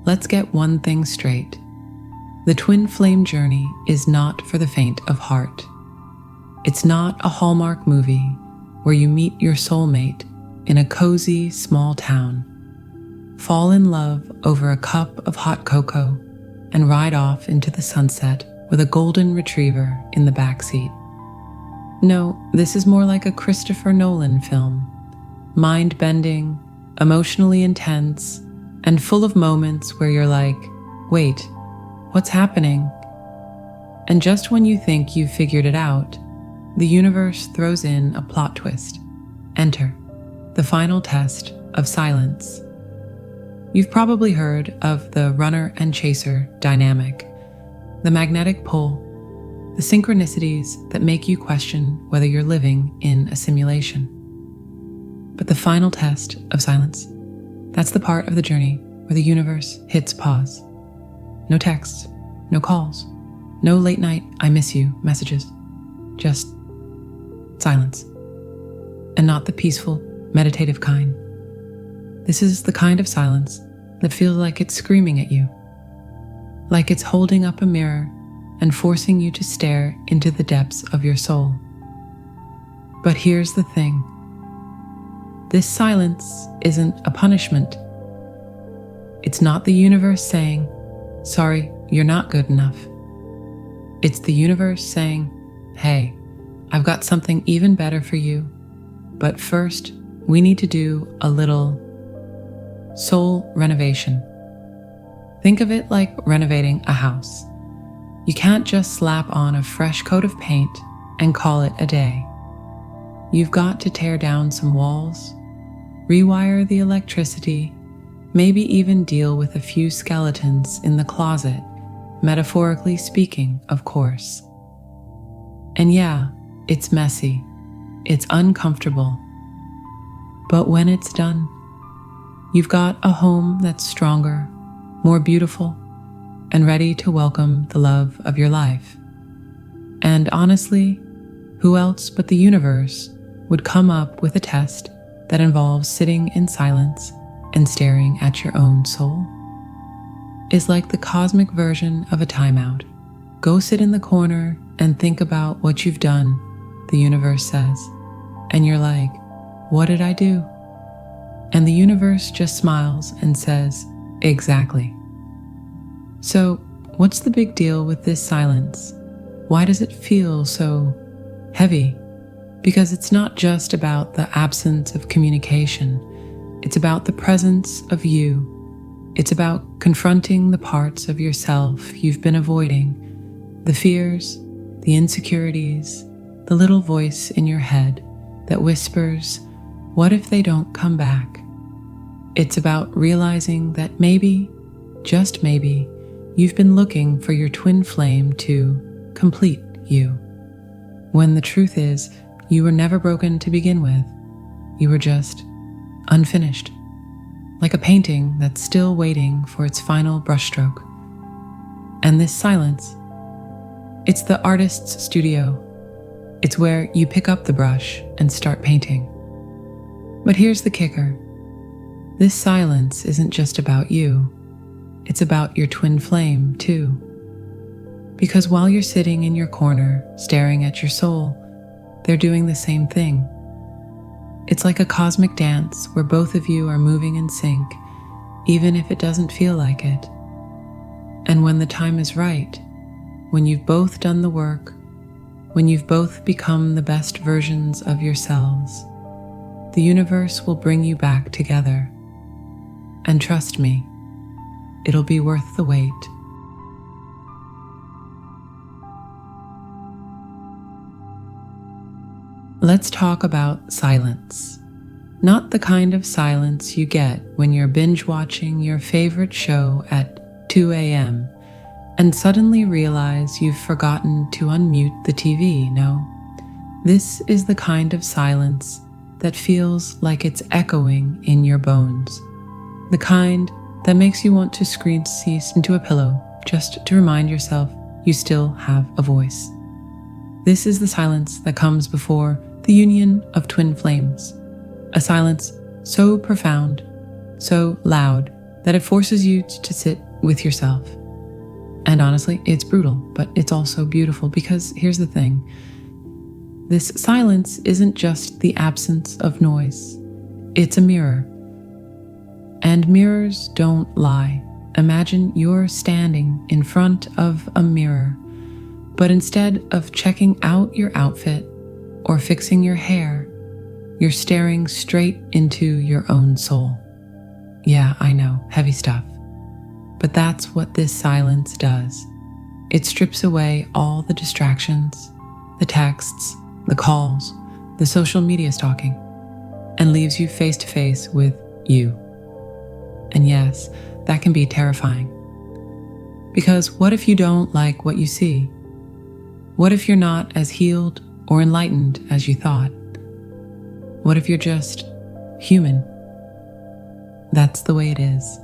let's get one thing straight. The twin flame journey is not for the faint of heart. It's not a Hallmark movie where you meet your soulmate in a cozy small town, fall in love over a cup of hot cocoa, and ride off into the sunset with a golden retriever in the backseat. No, this is more like a Christopher Nolan film, mind-bending, emotionally intense, and full of moments where you're like, wait, what's happening? And just when you think you've figured it out, the universe throws in a plot twist. Enter the final test of silence. You've probably heard of the runner and chaser dynamic, the magnetic pull, the synchronicities that make you question whether you're living in a simulation. But the final test of silence, that's the part of the journey where the universe hits pause. No texts, no calls, no late night I miss you messages, just silence. And not the peaceful, meditative kind. This is the kind of silence that feels like it's screaming at you, like it's holding up a mirror and forcing you to stare into the depths of your soul. But here's the thing. This silence isn't a punishment. It's not the universe saying, sorry, you're not good enough. It's the universe saying, hey, I've got something even better for you, but first we need to do a little soul renovation. Think of it like renovating a house. You can't just slap on a fresh coat of paint and call it a day. You've got to tear down some walls, rewire the electricity, maybe even deal with a few skeletons in the closet, metaphorically speaking, of course. And yeah, it's messy, it's uncomfortable, but when it's done, you've got a home that's stronger, more beautiful, and ready to welcome the love of your life. And honestly, who else but the universe would come up with a test that involves sitting in silence and staring at your own soul? It's like the cosmic version of a timeout. Go sit in the corner and think about what you've done, the universe says. And you're like, what did I do? And the universe just smiles and says, exactly. So, what's the big deal with this silence? Why does it feel so heavy? Because it's not just about the absence of communication. It's about the presence of you. It's about confronting the parts of yourself you've been avoiding, the fears, the insecurities, the little voice in your head that whispers, what if they don't come back? It's about realizing that maybe, just maybe, you've been looking for your twin flame to complete you, when the truth is, you were never broken to begin with. You were just unfinished, like a painting that's still waiting for its final brushstroke. And this silence, it's the artist's studio. It's where you pick up the brush and start painting. But here's the kicker. This silence isn't just about you. It's about your twin flame, too. Because while you're sitting in your corner, staring at your soul, they're doing the same thing. It's like a cosmic dance where both of you are moving in sync, even if it doesn't feel like it. And when the time is right, when you've both done the work, when you've both become the best versions of yourselves, the universe will bring you back together. And trust me, it'll be worth the wait. Let's talk about silence. Not the kind of silence you get when you're binge watching your favorite show at 2 a.m. and suddenly realize you've forgotten to unmute the TV, no. This is the kind of silence that feels like it's echoing in your bones. The kind that makes you want to scream cease into a pillow just to remind yourself you still have a voice. This is the silence that comes before the union of twin flames, a silence so profound, so loud that it forces you to sit with yourself. And honestly, it's brutal, but it's also beautiful because here's the thing. This silence isn't just the absence of noise. It's a mirror. And mirrors don't lie. Imagine you're standing in front of a mirror, but instead of checking out your outfit or fixing your hair, you're staring straight into your own soul. Yeah, I know, heavy stuff. But that's what this silence does. It strips away all the distractions, the texts, the calls, the social media stalking, and leaves you face to face with you. And yes, that can be terrifying. Because what if you don't like what you see? What if you're not as healed or enlightened as you thought? What if you're just human? That's the way it is.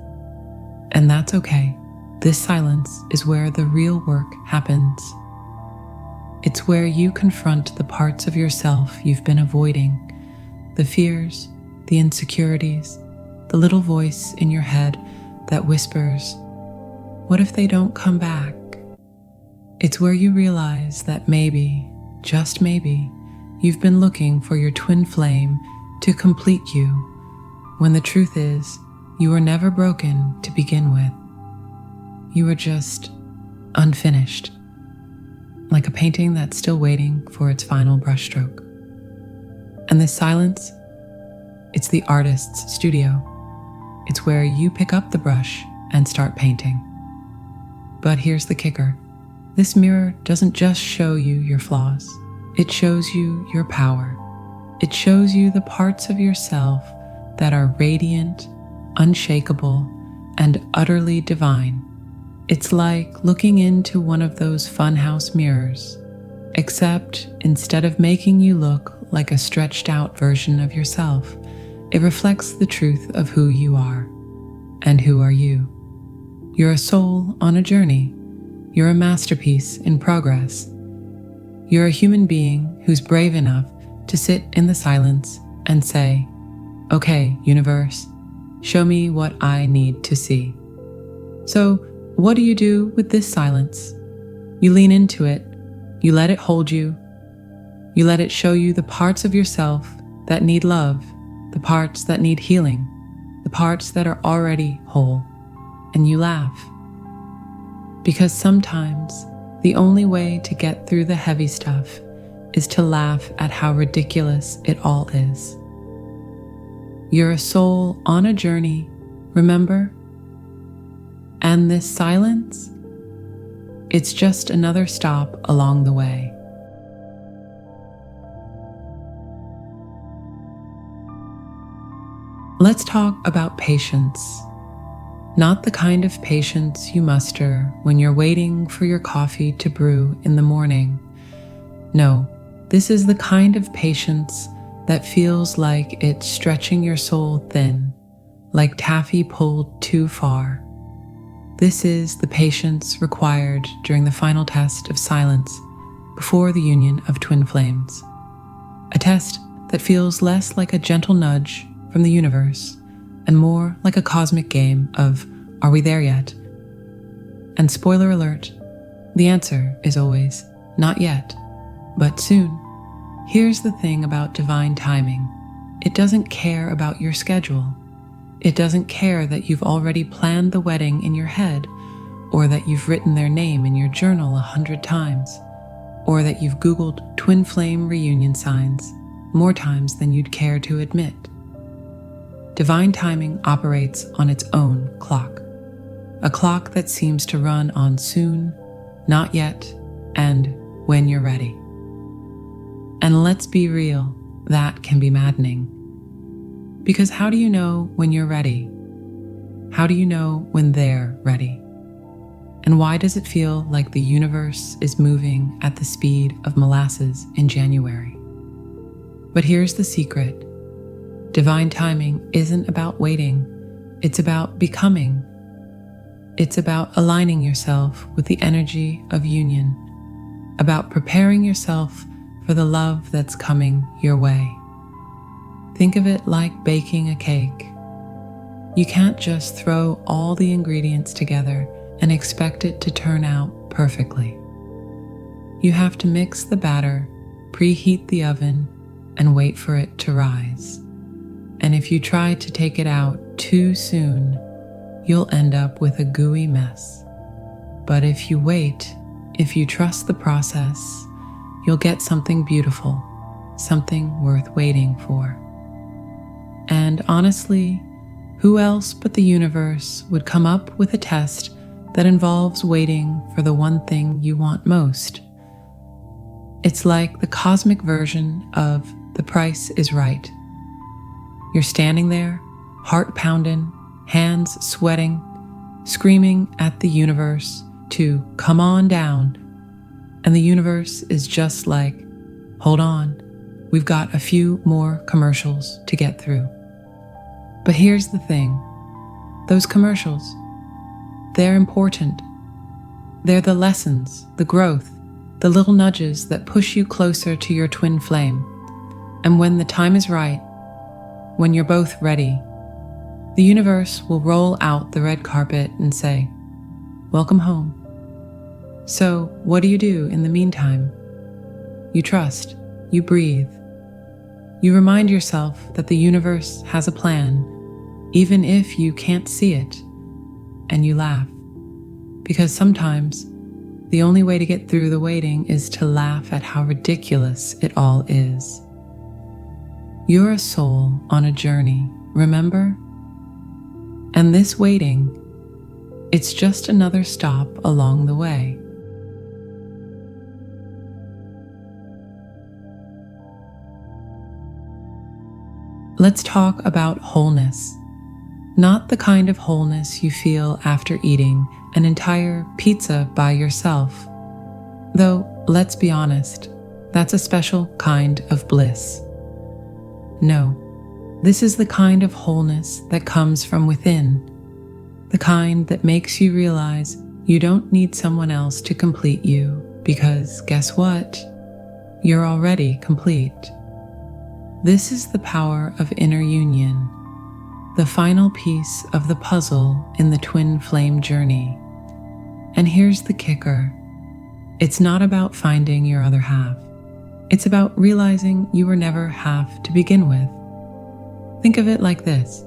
And that's okay. This silence is where the real work happens. It's where you confront the parts of yourself you've been avoiding, the fears, the insecurities, the little voice in your head that whispers, what if they don't come back? It's where you realize that maybe, just maybe, you've been looking for your twin flame to complete you, when the truth is, you were never broken to begin with. You were just unfinished, like a painting that's still waiting for its final brushstroke. And this silence, it's the artist's studio. It's where you pick up the brush and start painting. But here's the kicker. This mirror doesn't just show you your flaws. It shows you your power. It shows you the parts of yourself that are radiant, unshakable, and utterly divine. It's like looking into one of those funhouse mirrors, except instead of making you look like a stretched out version of yourself, it reflects the truth of who you are. And who are you? You're a soul on a journey. You're a masterpiece in progress. You're a human being who's brave enough to sit in the silence and say, okay, universe, show me what I need to see. So, what do you do with this silence? You lean into it. You let it hold you. You let it show you the parts of yourself that need love, the parts that need healing, the parts that are already whole. And you laugh. Because sometimes the only way to get through the heavy stuff is to laugh at how ridiculous it all is. You're a soul on a journey, remember? And this silence, it's just another stop along the way. Let's talk about patience. Not the kind of patience you muster when you're waiting for your coffee to brew in the morning. No, this is the kind of patience that feels like it's stretching your soul thin, like taffy pulled too far. This is the patience required during the final test of silence before the union of twin flames. A test that feels less like a gentle nudge from the universe and more like a cosmic game of, are we there yet? And spoiler alert, the answer is always, not yet, but soon. Here's the thing about divine timing. It doesn't care about your schedule. It doesn't care that you've already planned the wedding in your head, or that you've written their name in your journal 100 times, or that you've Googled twin flame reunion signs more times than you'd care to admit. Divine timing operates on its own clock, a clock that seems to run on soon, not yet, and when you're ready. And let's be real, that can be maddening. Because how do you know when you're ready? How do you know when they're ready? And why does it feel like the universe is moving at the speed of molasses in January? But here's the secret. Divine timing isn't about waiting. It's about becoming. It's about aligning yourself with the energy of union, about preparing yourself for the love that's coming your way. Think of it like baking a cake. You can't just throw all the ingredients together and expect it to turn out perfectly. You have to mix the batter, preheat the oven, and wait for it to rise. And if you try to take it out too soon, you'll end up with a gooey mess. But if you wait, if you trust the process, you'll get something beautiful, something worth waiting for. And honestly, who else but the universe would come up with a test that involves waiting for the one thing you want most? It's like the cosmic version of The Price is Right. You're standing there, heart pounding, hands sweating, screaming at the universe to come on down. And the universe is just like, hold on, we've got a few more commercials to get through. But here's the thing, those commercials, they're important. They're the lessons, the growth, the little nudges that push you closer to your twin flame. And when the time is right, when you're both ready, the universe will roll out the red carpet and say, welcome home. So what do you do in the meantime? You trust, you breathe. You remind yourself that the universe has a plan, even if you can't see it, and you laugh. Because sometimes the only way to get through the waiting is to laugh at how ridiculous it all is. You're a soul on a journey, remember? And this waiting, it's just another stop along the way. Let's talk about wholeness. Not the kind of wholeness you feel after eating an entire pizza by yourself. Though, let's be honest, that's a special kind of bliss. No, this is the kind of wholeness that comes from within. The kind that makes you realize you don't need someone else to complete you, because guess what? You're already complete. This is the power of inner union, the final piece of the puzzle in the twin flame journey. And here's the kicker. It's not about finding your other half. It's about realizing you were never half to begin with. Think of it like this.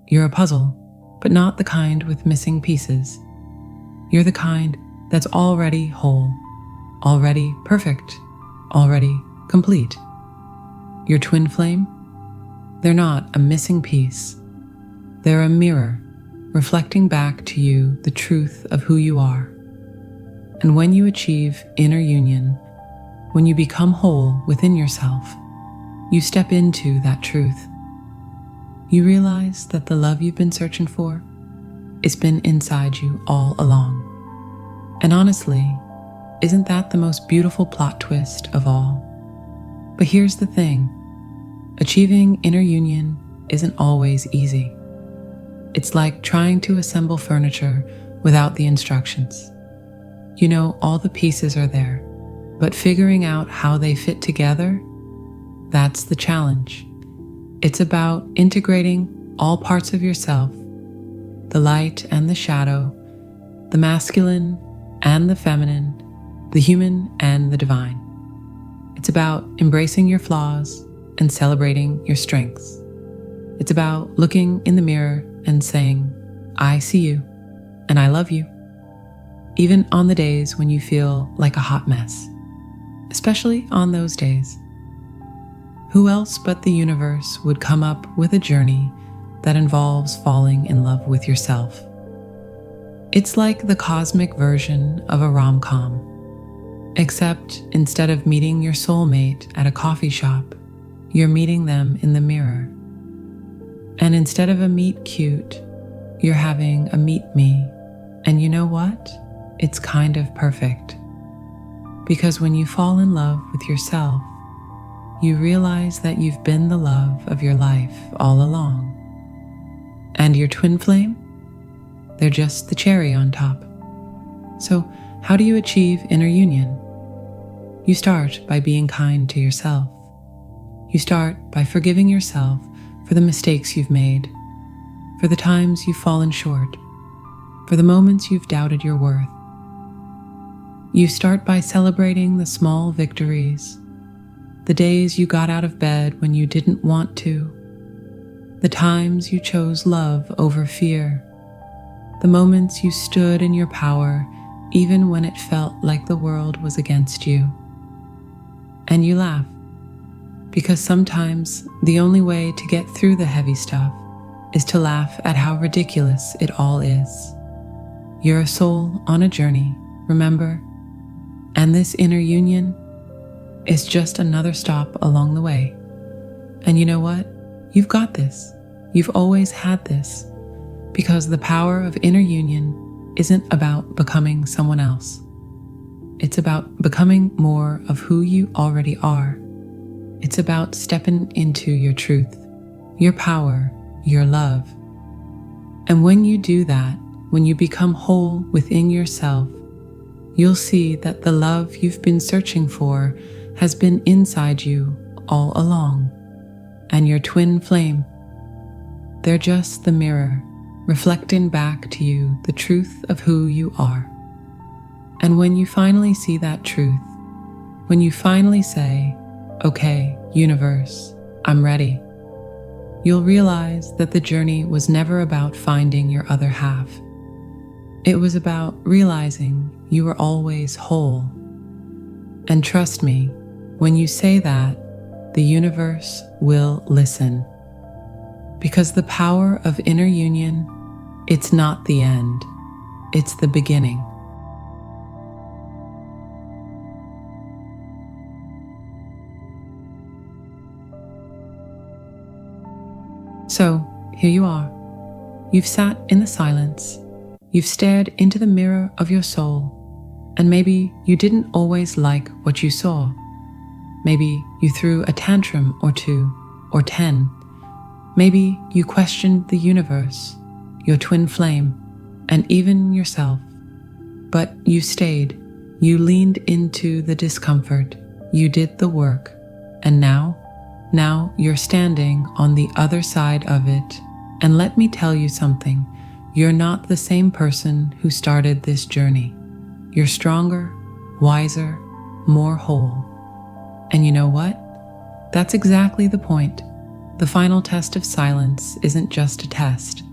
You're a puzzle, but not the kind with missing pieces. You're the kind that's already whole, already perfect, already complete. Your twin flame? They're not a missing piece. They're a mirror, reflecting back to you the truth of who you are. And when you achieve inner union, when you become whole within yourself, you step into that truth. You realize that the love you've been searching for, it's been inside you all along. And honestly, isn't that the most beautiful plot twist of all? But here's the thing, achieving inner union isn't always easy. It's like trying to assemble furniture without the instructions. You know, all the pieces are there, but figuring out how they fit together, that's the challenge. It's about integrating all parts of yourself, the light and the shadow, the masculine and the feminine, the human and the divine. It's about embracing your flaws and celebrating your strengths. It's about looking in the mirror and saying, I see you and I love you, even on the days when you feel like a hot mess, especially on those days. Who else but the universe would come up with a journey that involves falling in love with yourself? It's like the cosmic version of a rom-com, except instead of meeting your soulmate at a coffee shop, you're meeting them in the mirror. And instead of a meet cute, you're having a meet me. And you know what? It's kind of perfect. Because when you fall in love with yourself, you realize that you've been the love of your life all along. And your twin flame? They're just the cherry on top. So how do you achieve inner union? You start by being kind to yourself. You start by forgiving yourself for the mistakes you've made, for the times you've fallen short, for the moments you've doubted your worth. You start by celebrating the small victories, the days you got out of bed when you didn't want to, the times you chose love over fear, the moments you stood in your power even when it felt like the world was against you. And you laugh, because sometimes the only way to get through the heavy stuff is to laugh at how ridiculous it all is. You're a soul on a journey, remember? And this inner union is just another stop along the way. And you know what? You've got this. You've always had this, because the power of inner union isn't about becoming someone else. It's about becoming more of who you already are. It's about stepping into your truth, your power, your love. And when you do that, when you become whole within yourself, you'll see that the love you've been searching for has been inside you all along. And your twin flame, they're just the mirror, reflecting back to you the truth of who you are. And when you finally see that truth, when you finally say, "Okay, universe, I'm ready," you'll realize that the journey was never about finding your other half. It was about realizing you were always whole. And trust me, when you say that, the universe will listen. Because the power of inner union, it's not the end, it's the beginning. So, here you are. You've sat in the silence. You've stared into the mirror of your soul, and maybe you didn't always like what you saw. Maybe you threw a tantrum or 2 or 10. Maybe you questioned the universe, your twin flame, and even yourself. But you stayed. You leaned into the discomfort. You did the work. And now you're standing on the other side of it. And let me tell you something. You're not the same person who started this journey. You're stronger, wiser, more whole. And you know what? That's exactly the point. The final test of silence isn't just a test.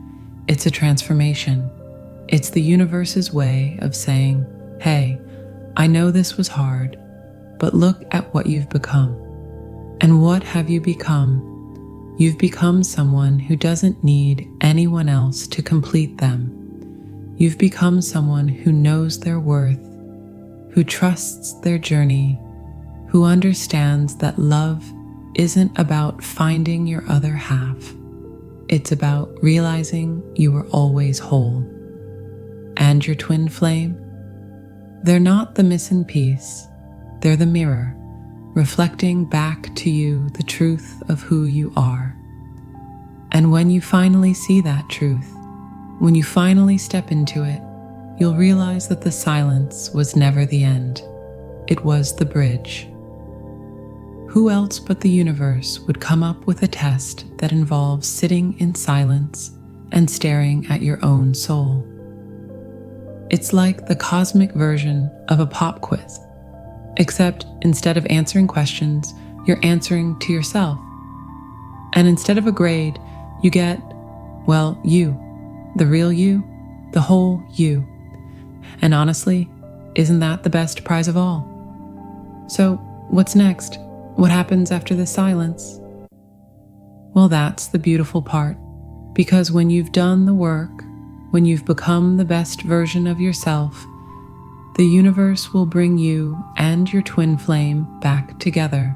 It's a transformation. It's the universe's way of saying, "Hey, I know this was hard, but look at what you've become." And what have you become? You've become someone who doesn't need anyone else to complete them. You've become someone who knows their worth, who trusts their journey, who understands that love isn't about finding your other half. It's about realizing you were always whole. And your twin flame? They're not the missing piece. They're the mirror, reflecting back to you the truth of who you are. And when you finally see that truth, when you finally step into it, you'll realize that the silence was never the end. It was the bridge. Who else but the universe would come up with a test that involves sitting in silence and staring at your own soul? It's like the cosmic version of a pop quiz, except instead of answering questions, you're answering to yourself. And instead of a grade, you get, well, you, the real you, the whole you. And honestly, isn't that the best prize of all? So, what's next? What happens after the silence? Well, that's the beautiful part, because when you've done the work, when you've become the best version of yourself, the universe will bring you and your twin flame back together.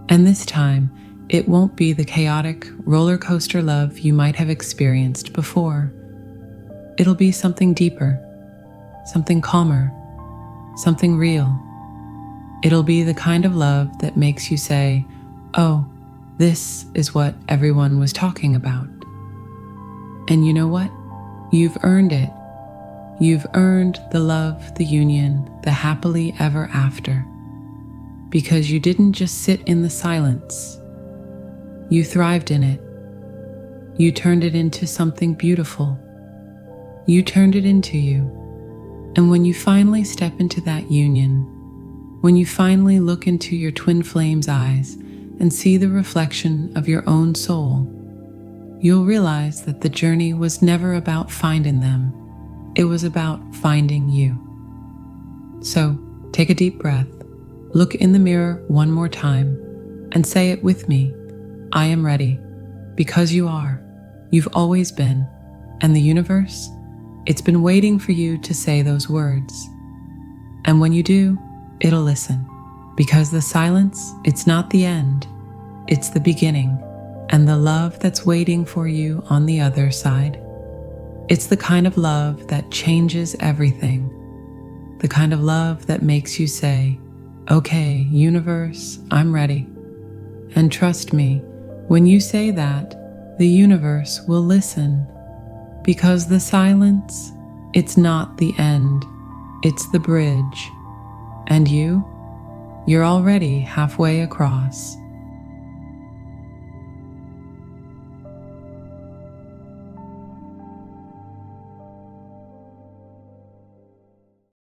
And this time, it won't be the chaotic roller coaster love you might have experienced before. It'll be something deeper, something calmer, something real. It'll be the kind of love that makes you say, "Oh, this is what everyone was talking about." And you know what? You've earned it. You've earned the love, the union, the happily ever after. Because you didn't just sit in the silence. You thrived in it. you turned it into something beautiful. You turned it into you. And when you finally step into that union, when you finally look into your twin flame's eyes and see the reflection of your own soul, you'll realize that the journey was never about finding them. It was about finding you. So take a deep breath, look in the mirror one more time, and say it with me. I am ready, because you are. You've always been. And the universe, it's been waiting for you to say those words. And when you do, it'll listen. Because the silence, it's not the end, it's the beginning. And the love that's waiting for you on the other side, it's the kind of love that changes everything. The kind of love that makes you say, okay, universe, I'm ready. And trust me, when you say that, the universe will listen. Because the silence, it's not the end, it's the bridge. And you're already halfway across.